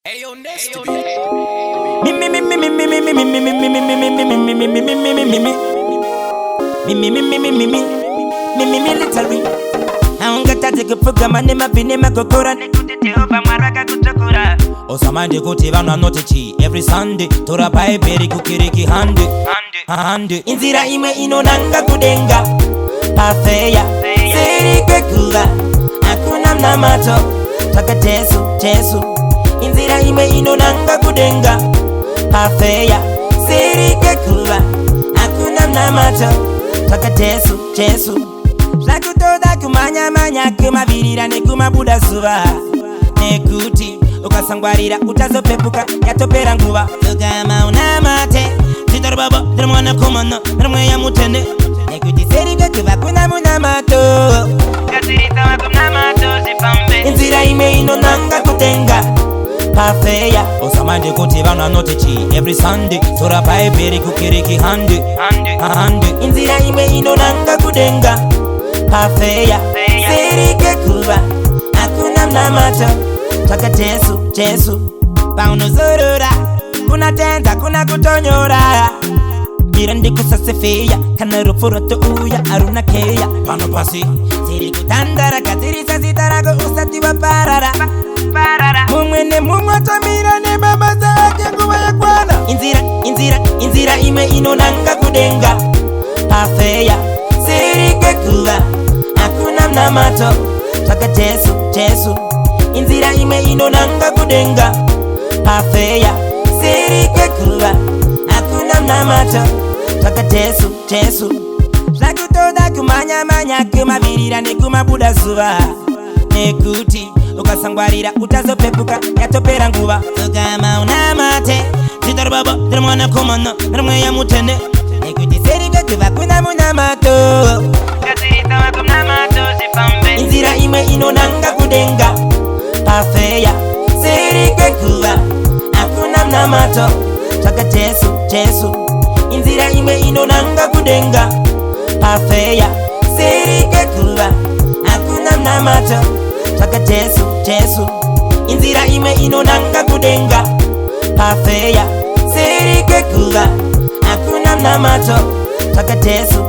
Ayo, next to military. Aungata tikufuga manema pinema kokora nekutete oba maraka kutokora. Osamande kuti vanu anotechi every Sunday tora paiperi kukiriki hande inzira imwe inonanga kudenga pafeya sirike kuva hakuna mnamato taka Jesu inzira imwe inonanga kudenga pafeya sirike kuva hakuna mnamato taka Jesu zvakutoda kumanya kumavirira nekumabuda zuva nekuti ukasangwarira utazopepuka yatopera nguva tugama unamate titorobabo tirimwana komana rimweya mutende nekuti serike kuva kuna munamato katiritawa kumnamato zipambe inzira imwe inonanga kudenga pafeya osamande kuti vanu anotechi every Sunday tora paiperi kukiriki hande inzira imwe inonanga kudenga pafeya sirike kuva hakuna mnamato taka Jesu paunozorora kuna tenda kuna kutonyora bira ndikusasefeya kana rufu rotouya aruna keya pano pasi tiri kutandara katirisa zitarako usati waparara mumwene mumwatamira nebabaza ake nguva yakwana inzira imwe inonanga kudenga pafeya sirike kuva hakuna mnamato taka Jesu inzira imwe inonanga kudenga pafeya sirike kuva hakuna mnamato taka Jesu zvakutoda kumanya kumavirira nekumabuda zuva nekuti ukasangwarira utazopepuka yatopera nguva tugama unamate titorobabo tirimwana komana rimweya mutende nekuti sirike kuva kuna munamato katiritawa kumnamato zipambe inzira imwe inonanga kudenga pafeya sirike kuva hakuna mnamato taka Jesu inzira imwe inonanga kudenga pafeya sirike kuva hakuna mnamato taka Jesu inzira imwe inonanga kudenga pafeya sirike kuva hakuna mnamato taka Jesu